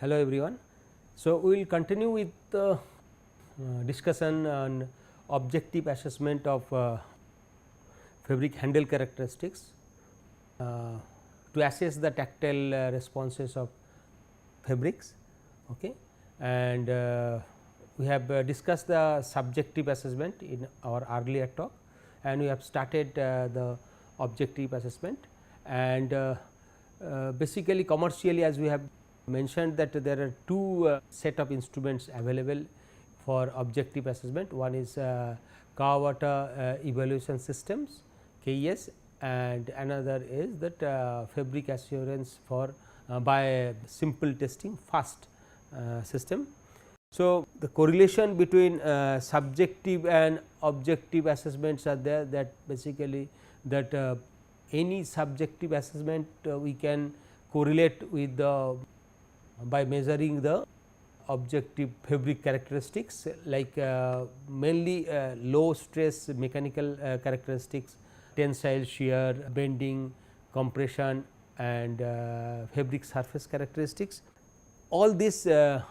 Hello everyone. So, we will continue with the discussion on objective assessment of fabric handle characteristics to assess the tactile responses of fabrics. Okay. And we have discussed the subjective assessment in our earlier talk, and we have started the objective assessment, and basically commercially, as we have mentioned, that there are two set of instruments available for objective assessment. One is Kawabata evaluation systems KES, and another is that fabric assurance for by simple testing FAST system. So, the correlation between subjective and objective assessments are there, that basically that any subjective assessment we can correlate with the by measuring the objective fabric characteristics, like mainly low stress mechanical characteristics, tensile, shear, bending, compression, and fabric surface characteristics. All this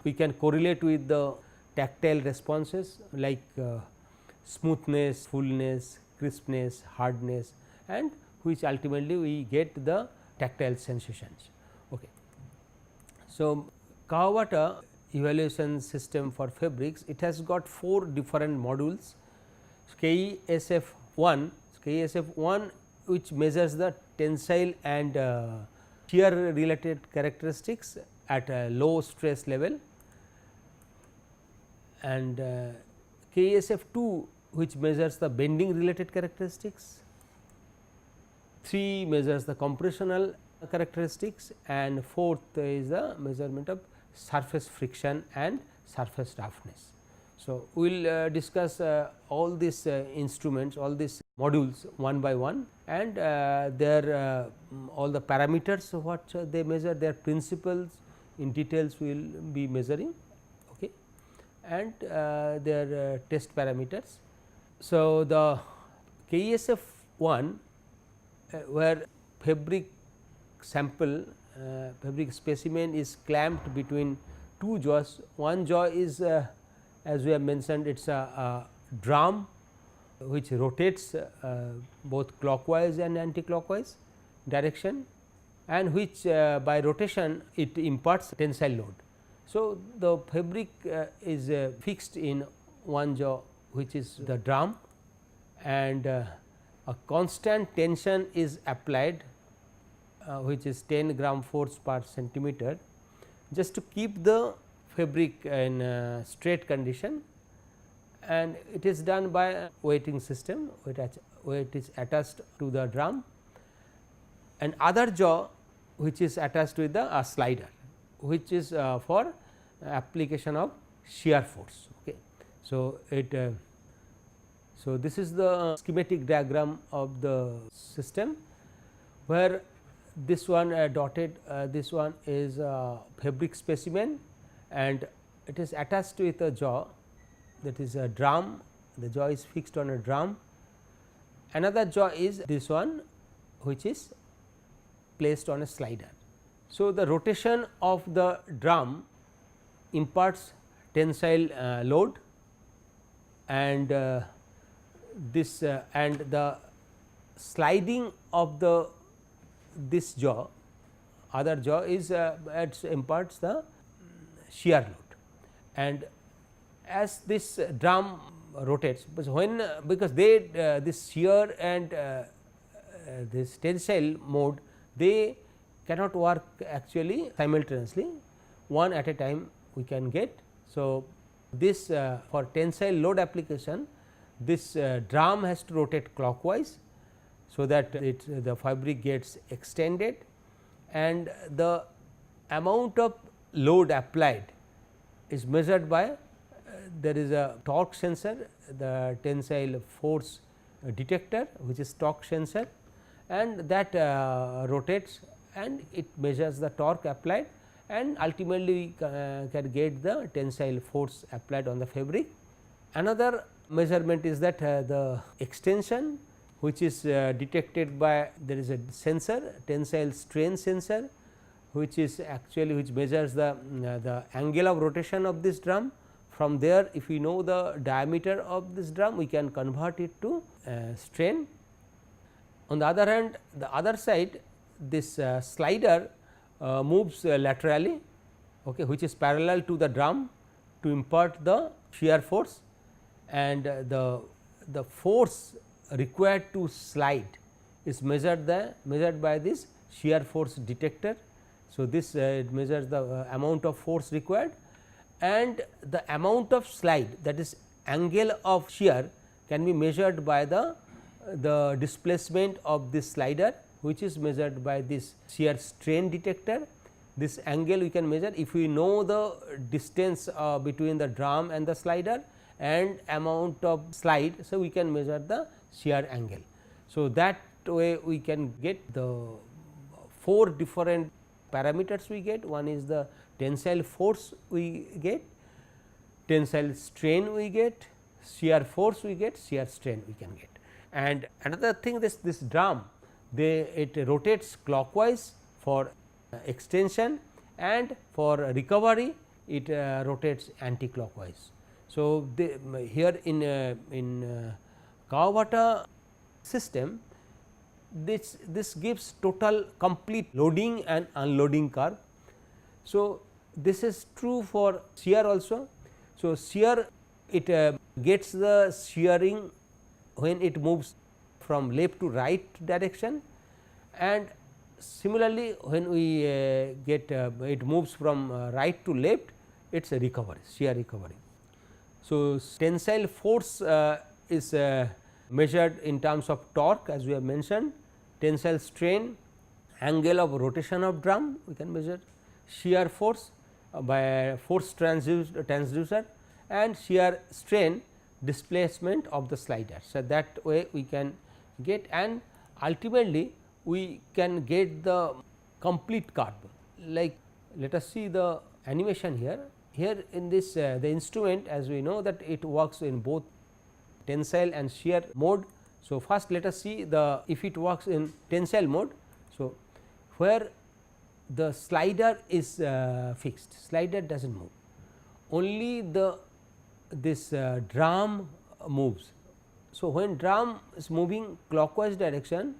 we can correlate with the tactile responses like smoothness, fullness, crispness, hardness, and which ultimately we get the tactile sensations. Okay. So, Kawabata evaluation system for fabrics, it has got 4 different modules. KESF1, which measures the tensile and shear related characteristics at a low stress level, and KESF2, which measures the bending related characteristics. 3 measures the compressional characteristics, and 4th is the measurement of surface friction and surface roughness. So, we will discuss all these instruments, all these modules one by one, and their all the parameters of what they measure, their principles in details we will be measuring, okay, and their test parameters. So, the KESF1 where fabric sample fabric specimen is clamped between 2 jaws. One jaw is as we have mentioned, it is a drum which rotates both clockwise and anti-clockwise direction, and which by rotation it imparts tensile load. So, the fabric is fixed in one jaw, which is the drum, and a constant tension is applied which is 10 gram force per centimeter, just to keep the fabric in straight condition, and it is done by a weighting system where it is attached to the drum, and other jaw which is attached with the slider, which is for application of shear force. Okay. So, so this is the schematic diagram of the system, where this one dotted, this one is a fabric specimen, and it is attached with a jaw, that is a drum. The jaw is fixed on a drum. Another jaw is this one, which is placed on a slider. So, the rotation of the drum imparts tensile load, and this and the sliding of the this jaw, other jaw is imparts the shear load, and as this drum rotates, because they this shear and this tensile mode, they cannot work actually simultaneously, one at a time we can get. So, this for tensile load application, this drum has to rotate clockwise, so that the fabric gets extended, and the amount of load applied is measured by there is a torque sensor, the tensile force detector, which is torque sensor, and that rotates and it measures the torque applied, and ultimately we can get the tensile force applied on the fabric. Another measurement is that the extension, which is detected by, there is a sensor, tensile strain sensor, which is actually which measures the angle of rotation of this drum. From there, if we know the diameter of this drum, we can convert it to strain. On the other hand, the other side, this slider moves laterally, okay, which is parallel to the drum to impart the shear force, and the force required to slide is measured by this shear force detector. So, this it measures the amount of force required, and the amount of slide, that is angle of shear, can be measured by the displacement of this slider, which is measured by this shear strain detector. This angle we can measure if we know the distance between the drum and the slider and amount of slide. So, we can measure the shear angle. So, that way we can get the 4 different parameters we get. One is the tensile force we get, tensile strain we get, shear force we get, shear strain we can get. And another thing, this drum, it rotates clockwise for extension, and for recovery it rotates anti-clockwise. So, here in Kawabata system, this gives total complete loading and unloading curve. So, this is true for shear also. So, shear, it gets the shearing when it moves from left to right direction, and similarly when we get it moves from right to left, it is a recovery, shear recovery. So, tensile force is measured in terms of torque, as we have mentioned, tensile strain, angle of rotation of drum we can measure, shear force by force transducer, and shear strain displacement of the slider. So, that way we can get, and ultimately we can get the complete curve. Like, let us see the animation here. Here in this the instrument, as we know that it works in both tensile and shear mode. So, first let us see the if it works in tensile mode. So, where the slider is fixed, slider does not move, only this drum moves. So, when drum is moving clockwise direction,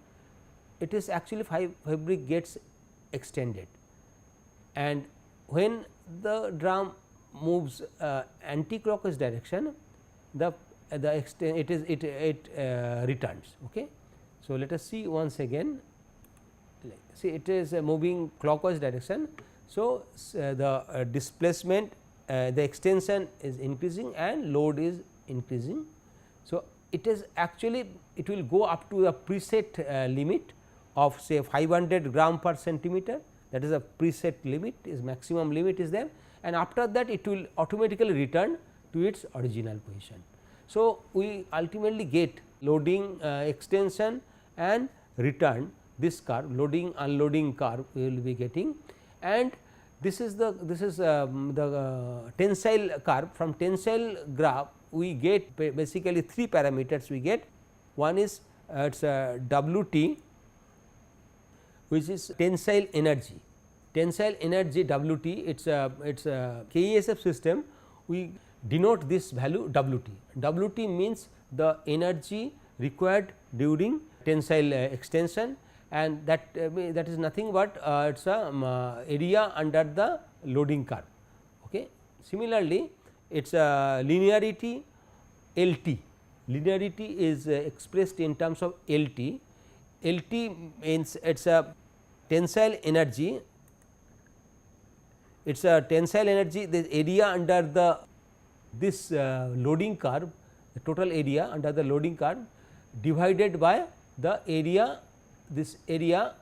it is actually fabric gets extended, and when the drum moves anti-clockwise direction, it returns. Okay. So, let us see once again. See, it is moving clockwise direction. So, the displacement, the extension is increasing and load is increasing. So, it is actually it will go up to a preset limit of say 500 gram per centimeter, that is a preset limit, is maximum limit is there, and after that it will automatically return to its original position. So, we ultimately get loading, extension and return, this curve, loading unloading curve we will be getting, and this is the tensile curve. From tensile graph we get basically 3 parameters we get. One is it is WT, which is tensile energy, WT, it is a KESF system. We denote this value WT. WT means the energy required during tensile extension, and that is nothing but it is a area under the loading curve. Okay. Similarly, it is a linearity LT. Linearity is expressed in terms of LT. LT means it is a tensile energy. It is a tensile energy, the area under this loading curve, the total area under the loading curve divided by the area, this area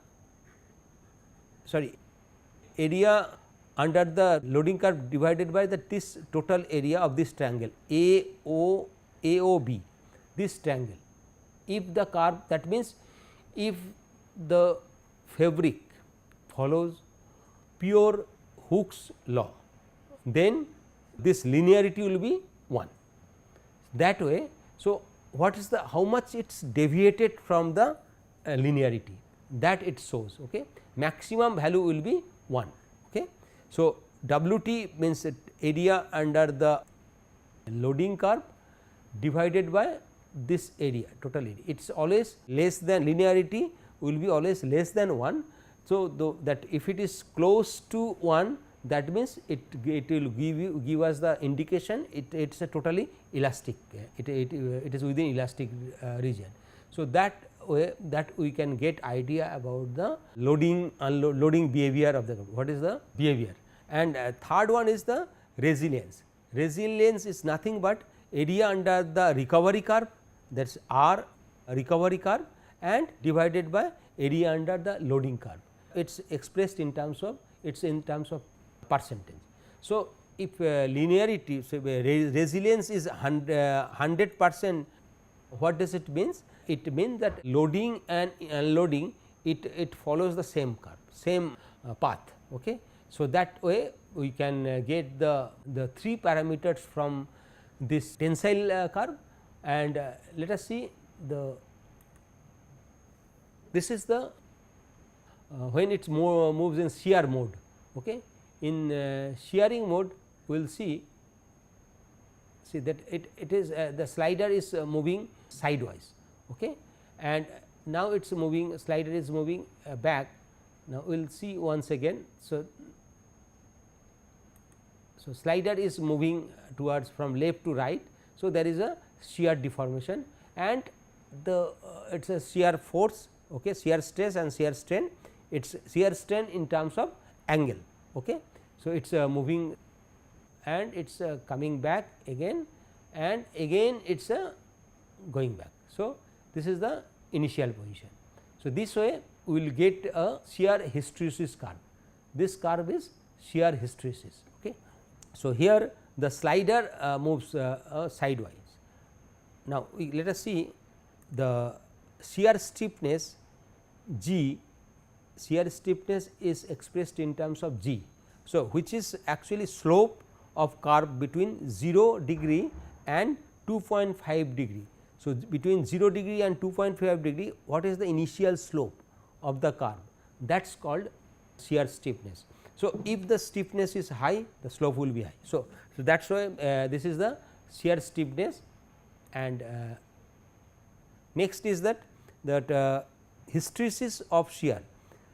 under the loading curve divided by this total area of this triangle AOB, this triangle. If the curve, that means if the fabric follows pure Hooke's law, then this linearity will be 1 that way. So, what is the how much it is deviated from the linearity, that it shows. Okay. Maximum value will be 1. Okay. So, Wt means area under the loading curve divided by this area, total area. It is always less than, linearity will be always less than 1. So, that if it is close to 1, that means it will give us the indication it is a totally elastic, it is within elastic region. So, that way that we can get idea about the loading unloading behavior of the curve, what is the behavior. And third one is the resilience. Resilience is nothing but area under the recovery curve, that is R recovery curve, and divided by area under the loading curve. It is expressed in terms of percentage. So, if linearity, so resilience is 100%, what does it means? It means that loading and unloading it follows the same curve, same path. Okay. So, that way we can get the 3 parameters from this tensile curve, and let us see this is the when it moves in shear mode. Okay. In shearing mode we will see that it is the slider is moving sidewise. Okay. And now it is moving, slider is moving back. Now, we will see once again. So, slider is moving towards from left to right. So, there is a shear deformation, and the it is a shear force, okay, shear stress and shear strain. It is shear strain in terms of angle. Okay. So, it is moving and it is coming back again, and again it is going back. So, this is the initial position. So, this way we will get a shear hysteresis curve. This curve is shear hysteresis. Okay. So, here the slider moves sidewise. Now, let us see the shear stiffness G. Shear stiffness is expressed in terms of G. So, which is actually slope of curve between 0 degree and 2.5 degree. So, between 0 degree and 2.5 degree, what is the initial slope of the curve? That is called shear stiffness. So, if the stiffness is high, the slope will be high. So, that is why this is the shear stiffness. And next is that hysteresis of shear.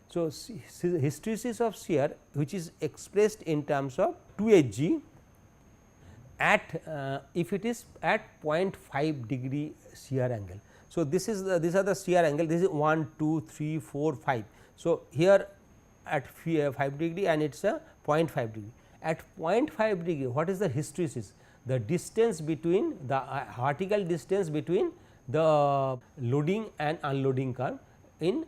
So, hysteresis of shear, which is expressed in terms of 2Hg at if it is at 0.5 degree shear angle. So, these are the shear angle, this is 1, 2, 3, 4, 5. So, here at 5 degree and it is a 0.5 degree. At 0.5 degree, what is the hysteresis? The distance between the vertical distance between the loading and unloading curve in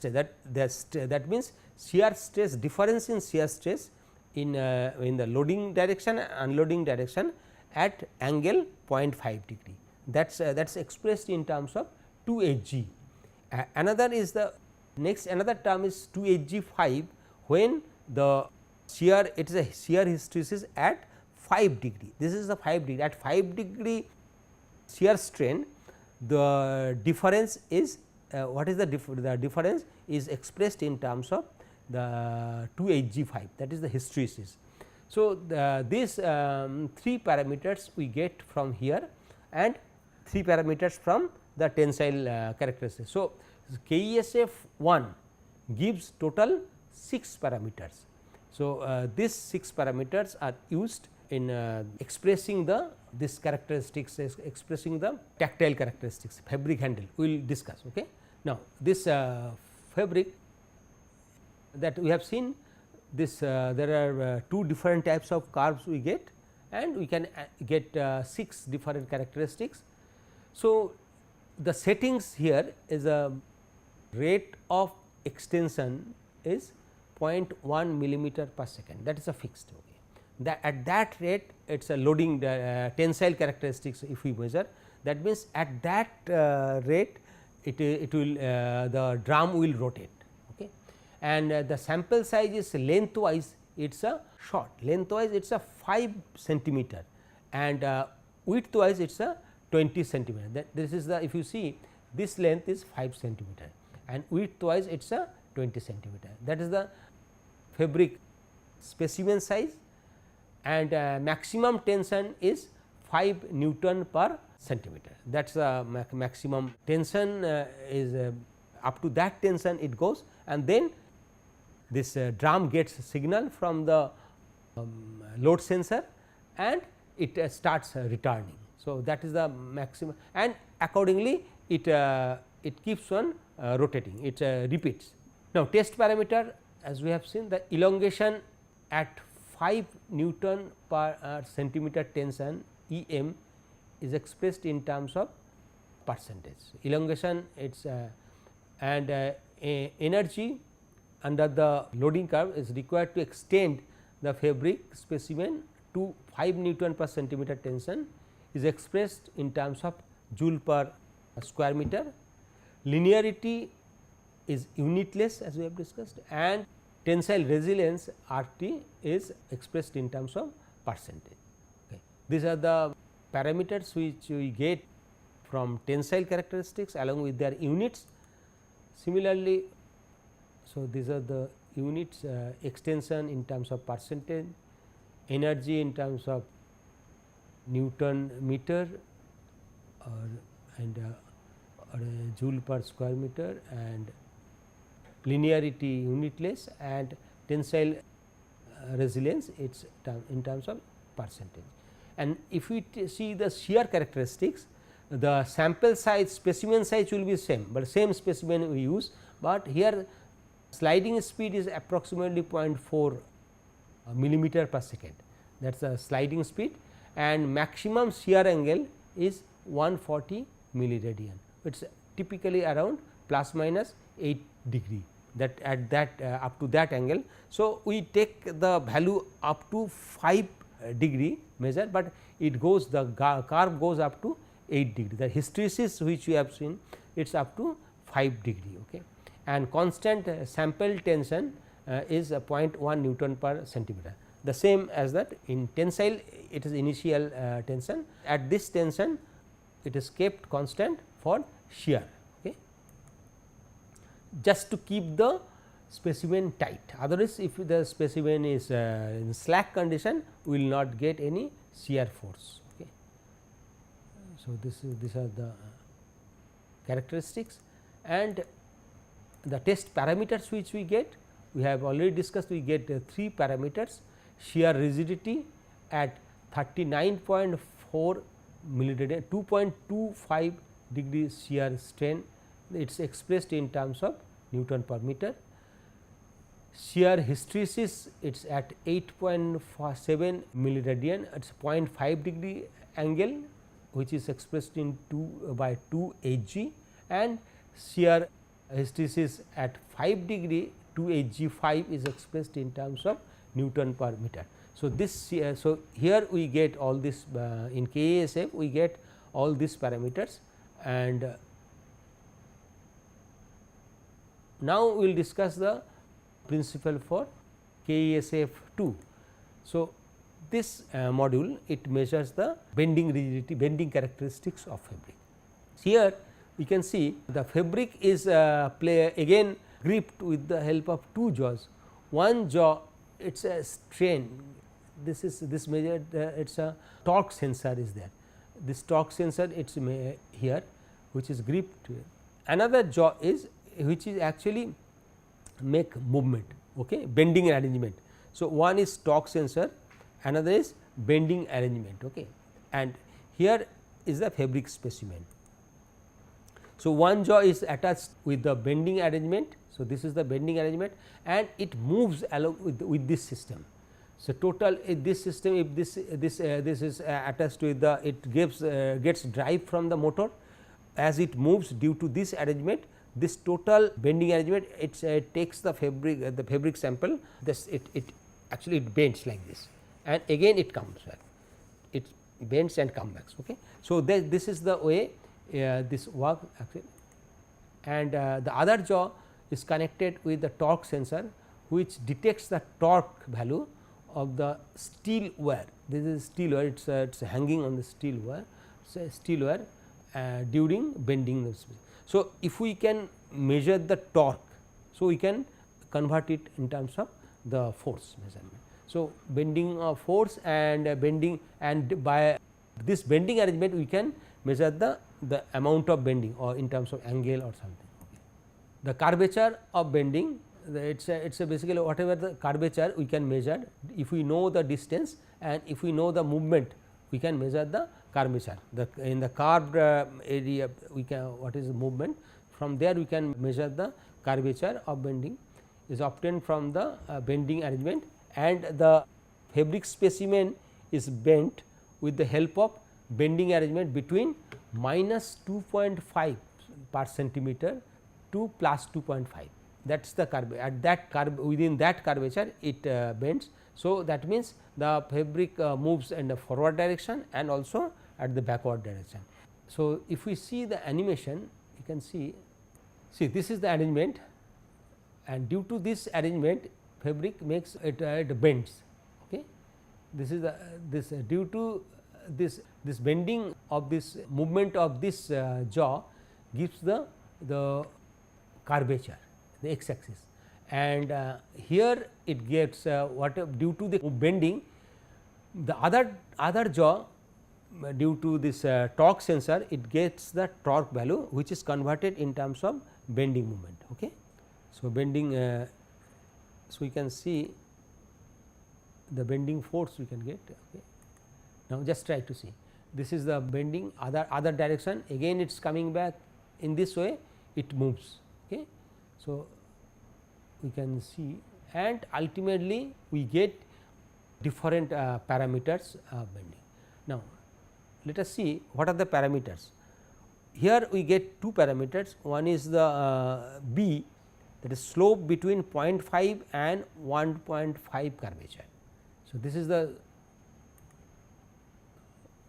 that means shear stress difference in shear stress in the loading direction and unloading direction at angle 0.5 degree. That is expressed in terms of 2Hg. Another is the next another term is 2Hg5, when the shear, it is a shear hysteresis at 5 degree. This is the 5 degree. At 5 degree shear strain, the difference is what is the difference is expressed in terms of the 2Hg5, that is the hysteresis. So, these 3 parameters we get from here and 3 parameters from the tensile characteristics. So, KESF 1 gives total 6 parameters. So, these 6 parameters are used in expressing this characteristics, expressing the tactile characteristics, fabric handle we will discuss. Okay. Now, this fabric that we have seen, this there are 2 different types of curves we get, and we can get 6 different characteristics. So, the settings here is a rate of extension is 0.1 millimeter per second, that is a fixed. Okay. That at that rate it is a loading tensile characteristics if we measure, that means at that rate it will the drum will rotate. Okay. And the sample size is lengthwise, it is a short, lengthwise it is a 5 centimeter, and widthwise it is a 20 centimeter. That this is the, if you see this length is 5 centimeter and widthwise it is a 20 centimeter. That is the fabric specimen size, and maximum tension is 5 Newton per centimeter. That is the maximum tension is up to that tension it goes, and then this drum gets signal from the load sensor and it starts returning. So, that is the maximum, and accordingly it keeps on rotating, it repeats. Now, test parameter, as we have seen, the elongation at 5 Newton per centimeter tension EM is expressed in terms of percentage. Elongation its and energy under the loading curve is required to extend the fabric specimen to 5 Newton per centimeter tension is expressed in terms of joule per square meter. Linearity is unitless, as we have discussed, and tensile resilience RT is expressed in terms of percentage. Okay. These are the parameters which we get from tensile characteristics along with their units. Similarly, so these are the units, extension in terms of percentage, energy in terms of Newton meter and joule per square meter, and linearity unitless, and tensile resilience its in terms of percentage. And if we see the shear characteristics, the sample size, specimen size will be same, but same specimen we use, but here sliding speed is approximately 0.4 millimeter per second, that is the sliding speed, and maximum shear angle is 140 milliradian. It is typically around plus minus 8 degree, that at that up to that angle. So, we take the value up to 5 degree measure, but it goes, the curve goes up to 8 degree. The hysteresis which we have seen, it is up to 5 degree. Okay. And constant sample tension is 0.1 Newton per centimeter, the same as that in tensile it is initial tension. At this tension it is kept constant for shear, okay, just to keep the specimen tight. Otherwise, if the specimen is in slack condition, we will not get any shear force. Okay. So, these are the characteristics, and the test parameters which we get, we have already discussed. We get 3 parameters: shear rigidity at 39.4 milliradian, 2.25 degree shear strain, it is expressed in terms of Newton per meter. Shear hysteresis, it is at 8.7 milliradian, it is 0.5 degree angle, which is expressed in 2 by 2 Hg, and shear hysteresis at 5 degree 2 Hg 5 is expressed in terms of Newton per meter. So, this so here we get all this in KESF we get all these parameters, and now we will discuss the principle for KESF 2. So, this module it measures the bending rigidity, bending characteristics of fabric. Here we can see the fabric is again gripped with the help of 2 jaws. One jaw, it is a strain, this measured it is a torque sensor is there. This torque sensor it is here, which is gripped. Another jaw is which is actually make movement, okay, bending arrangement. So, one is torque sensor, another is bending arrangement, okay, and here is the fabric specimen. So, one jaw is attached with the bending arrangement. So, this is the bending arrangement and it moves along with this system. So, total this system, if this is attached with the, it gives gets drive from the motor, as it moves due to this arrangement, this total bending arrangement it takes the fabric sample, this it actually it bends like this and again it comes back, it bends and comes back. Okay. So, this is the way this work actually, and the other jaw is connected with the torque sensor, which detects the torque value of the steel wire. This is steel wire, it is hanging on the steel wire, so steel wire during bending the space. So, if we can measure the torque, so we can convert it in terms of the force measurement. So, bending of force and bending, and by this bending arrangement we can measure the amount of bending or in terms of angle or something. Okay. The curvature of bending, it is a basically whatever the curvature we can measure if we know the distance, and if we know the movement we can measure the curvature. In the curved area we can, what is the movement, from there we can measure the curvature of bending is obtained from the bending arrangement, and the fabric specimen is bent with the help of bending arrangement between minus 2.5 per centimeter to plus 2.5. That is the curve, at that curve, within that curvature it bends. So, that means the fabric moves in the forward direction and also at the backward direction. So, if we see the animation, you can see this is the arrangement, and due to this arrangement fabric makes it bends. Okay. This is the due to this bending of this movement of this jaw gives the curvature, the x axis, and here it gets what due to the bending, the other jaw due to this torque sensor, it gets the torque value which is converted in terms of bending moment. Okay. So, bending, so we can see the bending force we can get. Okay. Now, just try to see, this is the bending other direction, again it is coming back, in this way it moves. Okay. So, we can see, and ultimately we get different parameters of bending. Now, let us see what are the parameters. Here we get two parameters, one is the B, that is slope between 0.5 and 1.5 curvature. So, this is the,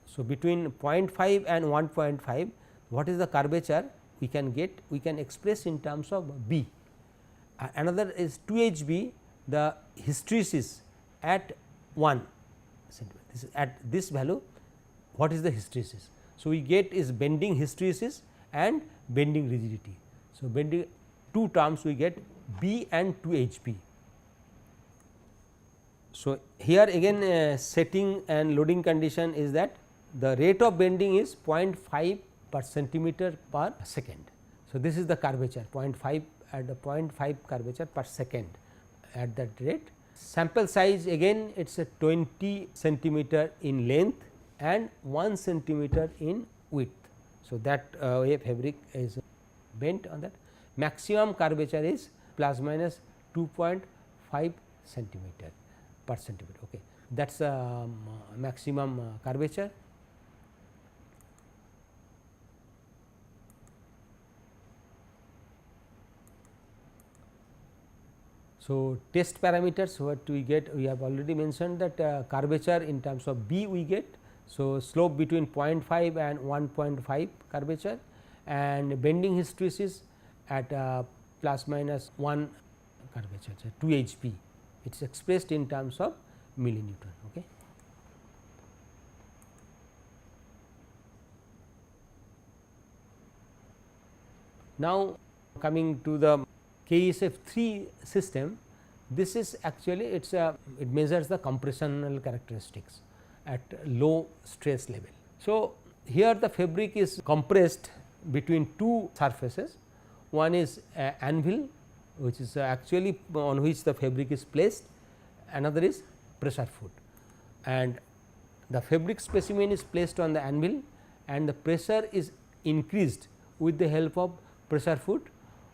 so between 0.5 and 1.5 what is the curvature we can get, we can express in terms of B. Another is 2Hb, the hysteresis at 1 centimeter, this is at this value, what is the hysteresis. So, we get is bending hysteresis and bending rigidity. So, bending two terms we get B and 2Hb. So, here again setting and loading condition is that the rate of bending is 0.5 per centimeter per second. So, this is the curvature 0.5 at the 0.5 curvature per second at that rate. Sample size again it is a 20 centimeter in length and 1 centimeter in width. So, that way fabric is bent on that. Maximum curvature is plus minus 2.5 centimeter per centimeter. Okay. That is maximum curvature. So, test parameters what we get, we have already mentioned that curvature in terms of B we get. So, slope between 0.5 and 1.5 curvature, and bending hysteresis at plus minus 1 curvature, so 2Hb, it is expressed in terms of millinewton. Okay. Now, coming to the KESF 3 system, this is actually it measures the compressional characteristics at low stress level. So, here the fabric is compressed between two surfaces, one is anvil which is actually on which the fabric is placed, another is pressure foot, and the fabric specimen is placed on the anvil and the pressure is increased with the help of pressure foot,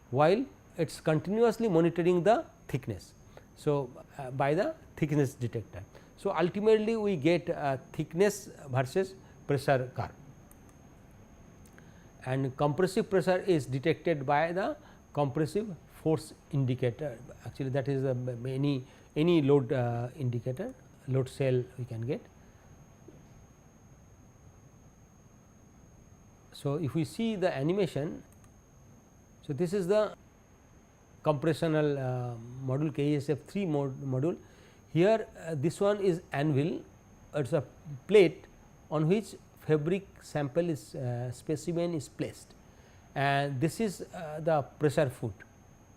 while it is continuously monitoring the thickness. So, by the thickness detector. So, ultimately we get thickness versus pressure curve, and compressive pressure is detected by the compressive force indicator, actually that is any load indicator, load cell we can get. So, if we see the animation, so this is the compressional module KESF 3 module. Here this one is anvil, it is a plate on which fabric sample is specimen is placed, and this is the pressure foot.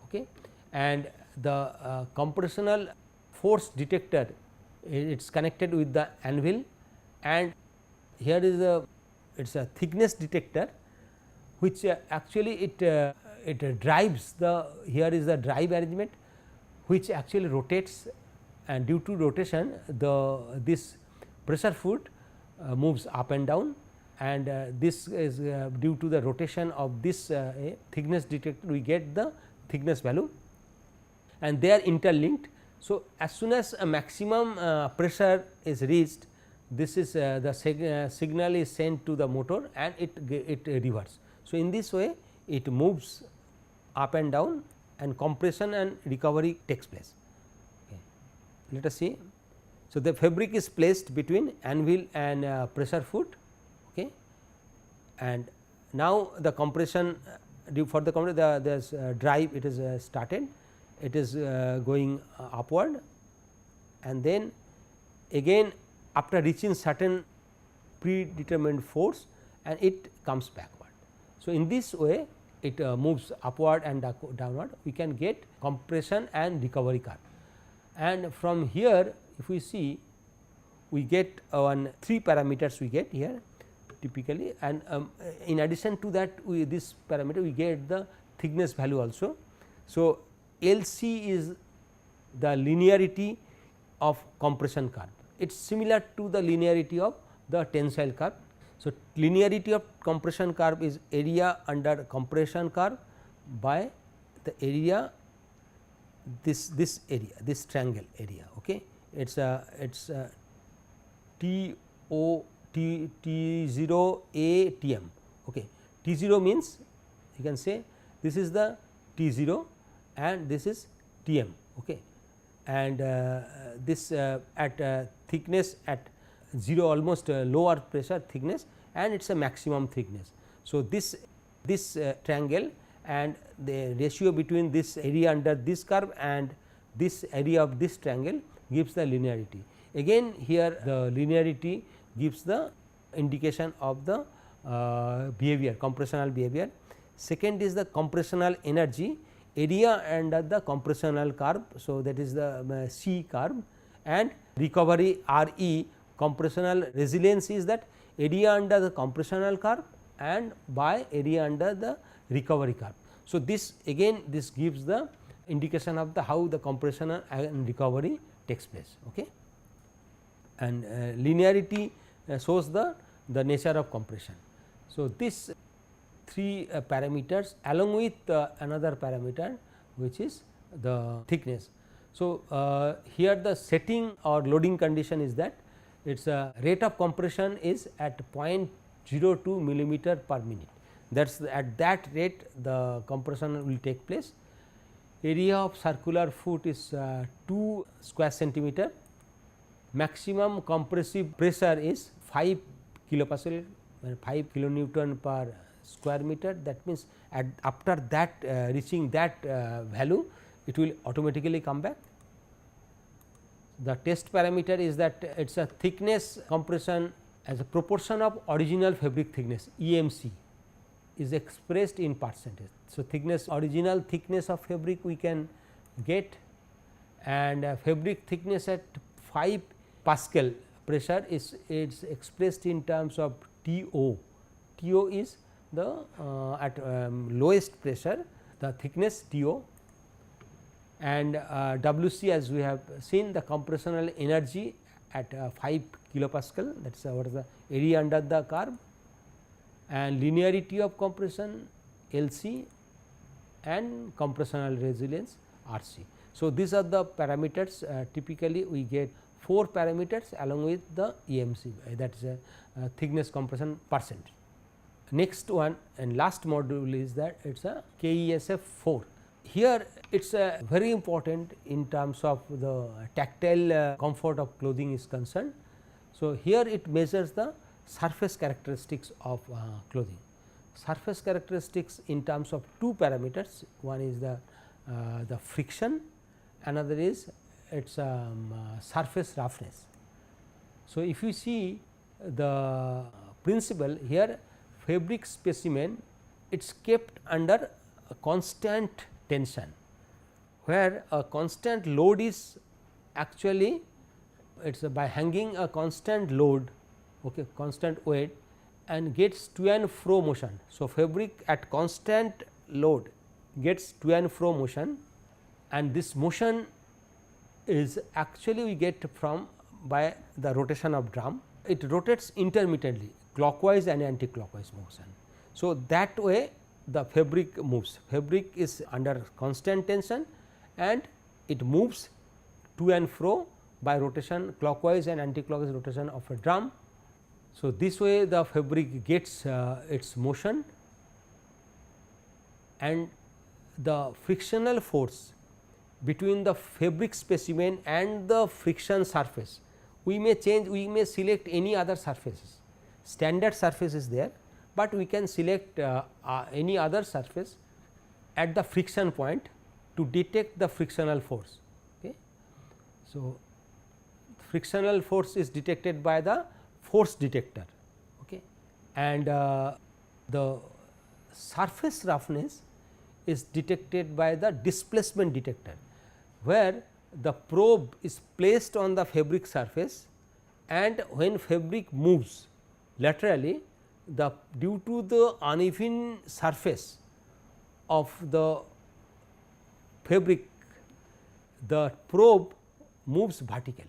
Okay. And the compressional force detector, it is connected with the anvil, and here is a thickness detector, which actually it drives the, here is the drive arrangement which actually rotates, and due to rotation this pressure foot moves up and down, and this is due to the rotation of this thickness detector, we get the thickness value, and they are interlinked. So, as soon as a maximum pressure is reached, this is the signal is sent to the motor and it reverses. So, in this way it moves up and down, and compression and recovery takes place. Okay. Let us see. So, the fabric is placed between anvil and pressure foot, okay. And now the compression for the compression, drive, it is started, it is going upward, and then again after reaching certain predetermined force, and it comes backward. So, in this way it moves upward and downward, we can get compression and recovery curve. And from here if we see, we get 3 parameters we get here typically, and in addition to that this parameter we get the thickness value also. So, LC is the linearity of compression curve, it is similar to the linearity of the tensile curve. So, linearity of compression curve is area under compression curve by the area, this area, this triangle area, okay. It's T O T0 A T M, okay. T0 means you can say this is the T0 and this is Tm, okay. And this at thickness at 0, almost lower pressure thickness, and it is a maximum thickness. So, this triangle and the ratio between this area under this curve and this area of this triangle gives the linearity. Again here the linearity gives the indication of the behavior, compressional behavior. Second is the compressional energy, area under the compressional curve. So, that is the C curve, and recovery RE, compressional resilience is that area under the compressional curve and by area under the recovery curve. So, this again this gives the indication of the how the compression and recovery takes place, okay. And linearity shows the nature of compression. So, this 3 parameters along with another parameter which is the thickness. So, here the setting or loading condition is that its rate of compression is at 0.02 millimeter per minute, that is at that rate the compression will take place. Area of circular foot is 2 square centimeter, maximum compressive pressure is 5 kilopascal, 5 kilonewton per square meter. That means, after that reaching that value, it will automatically come back. The test parameter is that it is a thickness compression as a proportion of original fabric thickness, EMC is expressed in percentage. So, thickness, original thickness of fabric we can get, and fabric thickness at 5 Pascal pressure is expressed in terms of TO. TO is the at lowest pressure, the thickness TO, and WC, as we have seen, the compressional energy at 5 kilopascal, that is what is the area under the curve, and linearity of compression LC, and compressional resilience RC. So, these are the parameters, typically we get 4 parameters along with the EMC, that is a thickness compression percent. Next one and last module is that it is a KESF 4. Here it is very important in terms of the tactile comfort of clothing is concerned. So, here it measures the surface characteristics of clothing. Surface characteristics in terms of 2 parameters, one is the friction, another is its surface roughness. So, if you see the principle here, fabric specimen, it is kept under a constant tension, where a constant load is actually it is by hanging a constant load, okay, constant weight, and gets to and fro motion. So, fabric at constant load gets to and fro motion, and this motion is actually we get from by the rotation of drum. It rotates intermittently, clockwise and anti-clockwise motion. So, that way the fabric moves. Fabric is under constant tension and it moves to and fro by rotation, clockwise and anti-clockwise rotation of a drum. So, this way the fabric gets its motion, and the frictional force between the fabric specimen and the friction surface, we may change, we may select any other surfaces. Standard surface is there, but we can select any other surface at the friction point to detect the frictional force. Okay. So, frictional force is detected by the force detector, okay. And the surface roughness is detected by the displacement detector, where the probe is placed on the fabric surface, and when fabric moves laterally, the due to the uneven surface of the fabric, the probe moves vertically.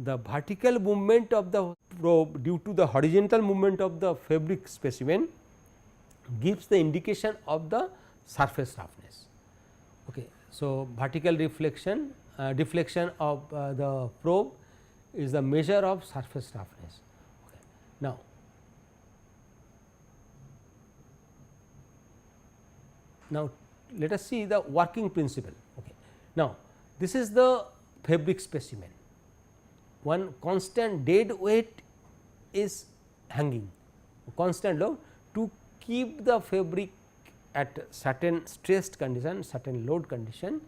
The vertical movement of the probe due to the horizontal movement of the fabric specimen gives the indication of the surface roughness. Okay. So, vertical reflection deflection of the probe is the measure of surface roughness. Okay. Now, let us see the working principle. Okay. Now, this is the fabric specimen. One constant dead weight is hanging, constant load to keep the fabric at certain stressed condition, certain load condition,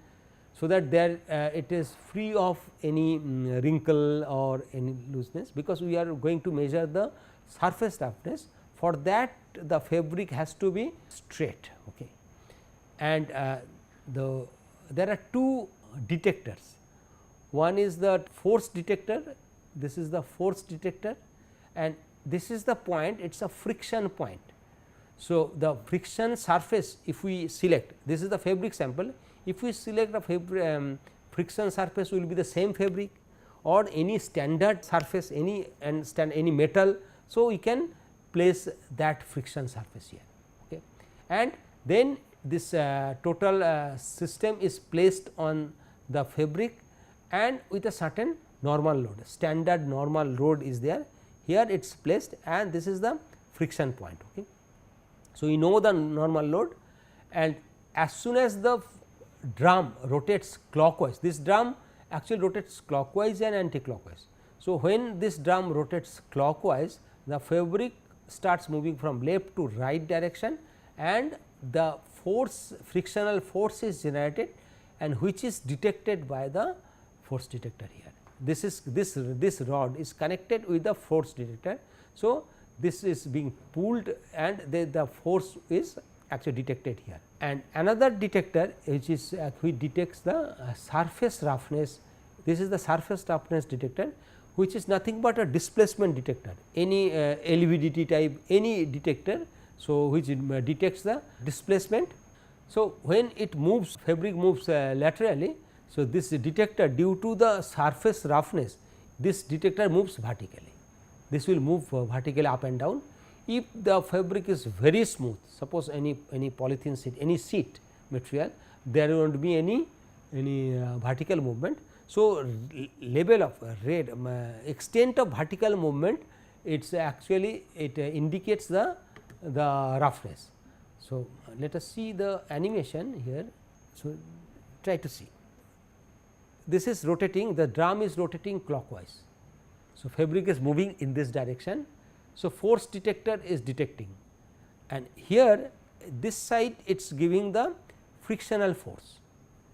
so that there it is free of any wrinkle or any looseness, because we are going to measure the surface roughness. For that, the fabric has to be straight. Okay. And there are two detectors. One is the force detector, this is the force detector, and this is the point, it is a friction point. So, the friction surface, if we select, this is the fabric sample, if we select a friction surface will be the same fabric or any standard surface, any metal. So, we can place that friction surface here. Okay. And then this total system is placed on the fabric and with a certain normal load, standard normal load is there, here it is placed, and this is the friction point. Okay. So, we know the normal load, and as soon as the drum rotates clockwise, this drum actually rotates clockwise and anti-clockwise. So, when this drum rotates clockwise, the fabric starts moving from left to right direction, and the force, frictional force is generated, and which is detected by the force detector here. This is this rod is connected with the force detector. So, this is being pulled and the force is actually detected here. And another detector which is which detects the surface roughness, this is the surface roughness detector, which is nothing but a displacement detector, any LVDT type, any detector. So, which detects the displacement. So, when it moves, fabric moves laterally. So, this detector, due to the surface roughness, this detector moves vertically. This will move vertically up and down. If the fabric is very smooth, suppose any polythene sheet, any sheet material, there will not be any vertical movement. So, level of extent of vertical movement, it's actually it indicates the roughness. So, let us see the animation here. So, try to see. This is rotating, the drum is rotating clockwise. So, fabric is moving in this direction. So, force detector is detecting, and here this side it is giving the frictional force.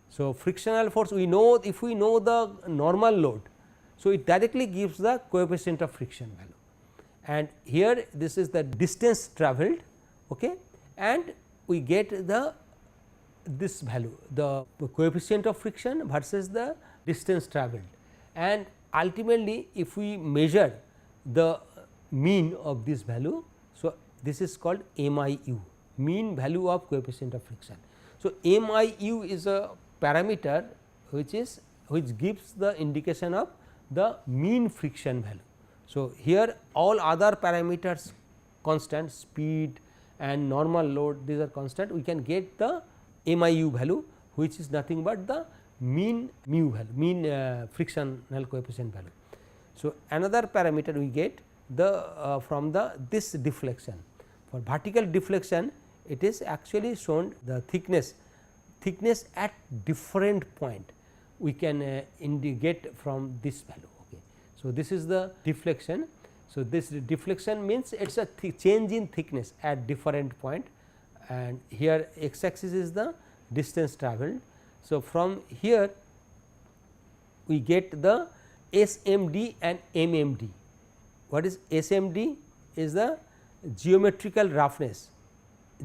So, frictional force we know, if we know the normal load. So, it directly gives the coefficient of friction value, and here this is the distance travelled, okay, and we get the this value, the coefficient of friction versus the distance travelled, and ultimately if we measure the mean of this value. So, this is called MIU, mean value of coefficient of friction. So, MIU is a parameter which gives the indication of the mean friction value. So, here all other parameters constant, speed and normal load, these are constant, we can get the MIU value, which is nothing but the mean mu value, mean frictional coefficient value. So, another parameter we get the from this deflection. For vertical deflection, it is actually shown the thickness at different point we can indicate from this value. Okay. So, this is the deflection. So, this deflection means it is a change in thickness at different point, and here x axis is the distance travelled. So, from here we get the SMD and MMD. What is SMD? Is the geometrical roughness.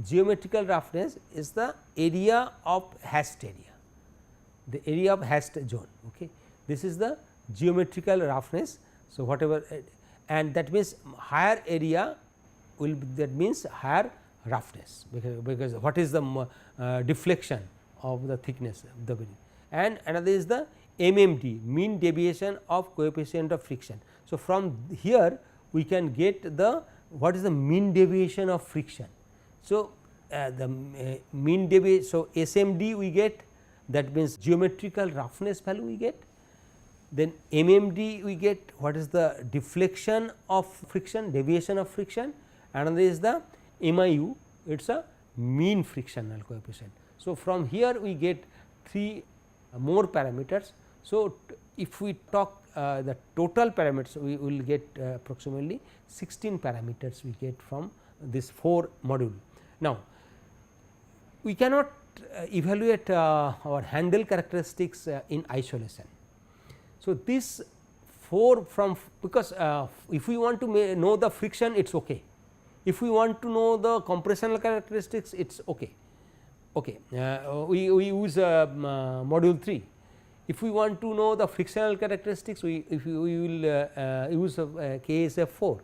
Geometrical roughness is the area of hashed area, the area of hashed zone. Okay. This is the geometrical roughness. So, whatever, and that means higher area will be, that means higher roughness, because what is the deflection of the thickness of the bearing, and another is the MMD, mean deviation of coefficient of friction. So, from here we can get the what is the mean deviation of friction. So, the mean deviation, so SMD we get, that means geometrical roughness value we get, then MMD we get what is the deflection of friction, deviation of friction, another is the MIU, it is a mean frictional coefficient. So, from here we get 3 more parameters. So, if we talk the total parameters, we will get approximately 16 parameters we get from this 4 module. Now, we cannot evaluate our handle characteristics in isolation. So, this 4 from, because if we want to know the friction, it is okay. If we want to know the compressional characteristics, it is okay. Okay. We use module 3. If we want to know the frictional characteristics, we will use KESF 4.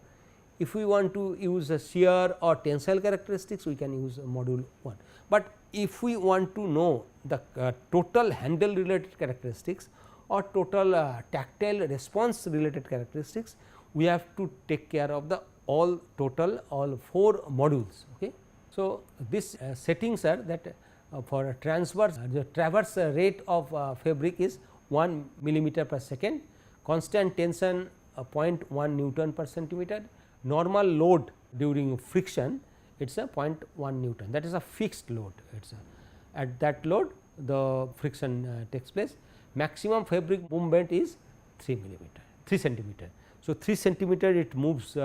If we want to use shear or tensile characteristics, we can use module 1. But if we want to know the total handle related characteristics or total tactile response related characteristics, we have to take care of the all 4 modules. Okay. So, this settings are that for a transverse, the traverse rate of fabric is 1 millimeter per second, constant tension 0.1 Newton per centimeter, normal load during friction it is a 0.1 Newton, that is a fixed load. It is at that load the friction takes place. Maximum fabric movement is 3 centimeter. So, 3 centimeter it moves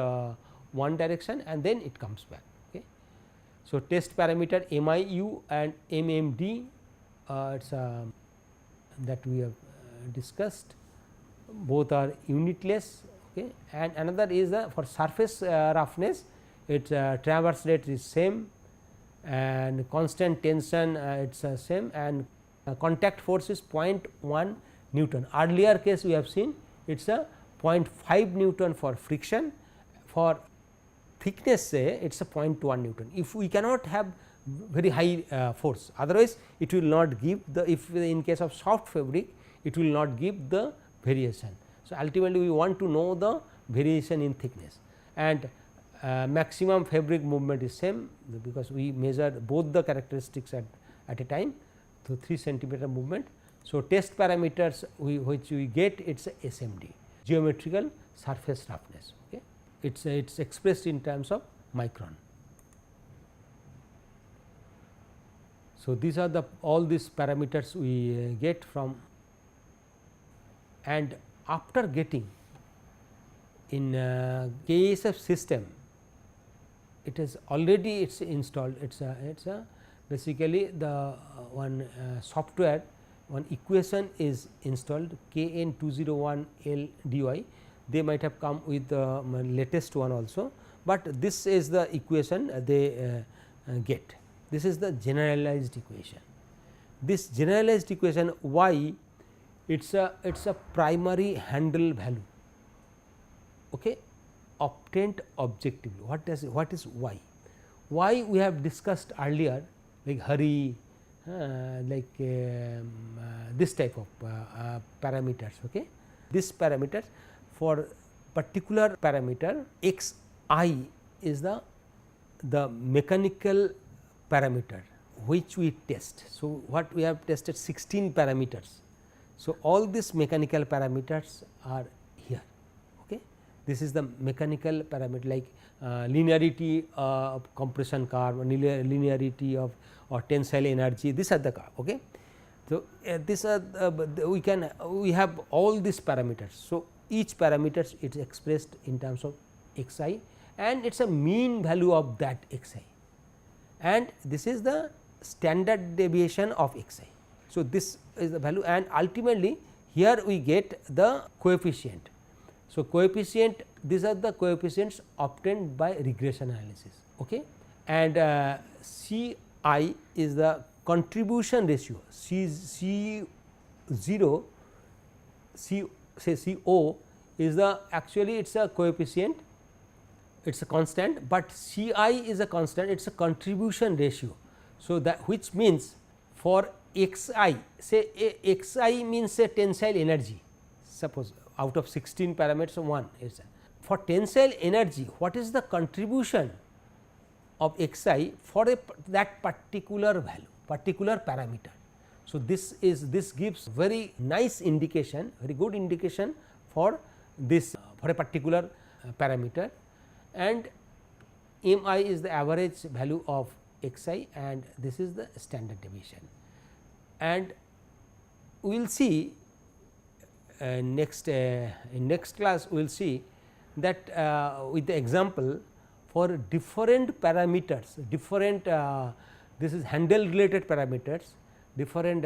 one direction and then it comes back. Okay. So, test parameter MIU and MMD it is that we have discussed, both are unitless. Okay. And another is the for surface roughness, its traverse rate is same and constant tension it is same, and contact force is 0.1 Newton. Earlier case we have seen it is a 0.5 Newton for friction, for thickness say it is a 0.1 Newton. If we cannot have very high force, otherwise it will not give the, if in case of soft fabric it will not give the variation. So, ultimately we want to know the variation in thickness, and maximum fabric movement is same, because we measure both the characteristics at a time. So, 3 centimeter movement. So, test parameters which we get, it is SMD, geometrical surface roughness. Okay. It is expressed in terms of micron. So, these are the all these parameters we get from, and after getting in KESF system, it is already it is installed, it is a basically the one software, one equation is installed, KN201L they might have come with the latest one also, but this is the equation they get. This is the generalized equation. This generalized equation, why it is a primary handle value, okay, obtained objectively. What is y? Y we have discussed earlier, like hurry, this type of parameters. Okay. This parameter, for particular parameter x I is the mechanical parameter which we test. So, what we have tested 16 parameters. So, all these mechanical parameters are here. Okay. This is the mechanical parameter, like linearity of compression curve, linearity of or tensile energy, these are the curve. Okay. So, these are we have all these parameters. So, each parameter is expressed in terms of x I, and it is a mean value of that x I, and this is the standard deviation of x I. So, this is the value, and ultimately here we get the coefficient. So, coefficient, these are the coefficients obtained by regression analysis. Okay. And C I is the contribution ratio, C 0, C say C O is the actually it is a coefficient, it is a constant, but C I is a constant, it is a contribution ratio. So, that which means for x I, say x I means a tensile energy, suppose out of 16 parameters 1 is for tensile energy, what is the contribution of x I for that particular value, particular parameter. So, this gives very nice indication, very good indication for this for a particular parameter, and m I is the average value of x I, and this is the standard deviation. And we will see in next class we will see that with the example for different parameters, different this is handle related parameters, different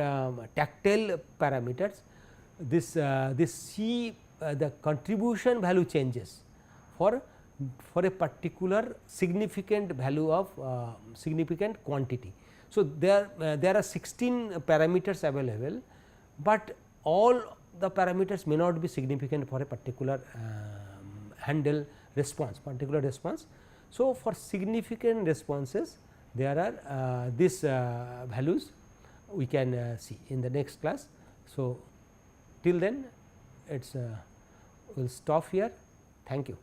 tactile parameters, this C the contribution value changes for a particular significant value of significant quantity. So, there are 16 parameters available, but all the parameters may not be significant for a particular handle response, particular response. So, for significant responses there are these values we can see in the next class. So, till then it is we will stop here. Thank you.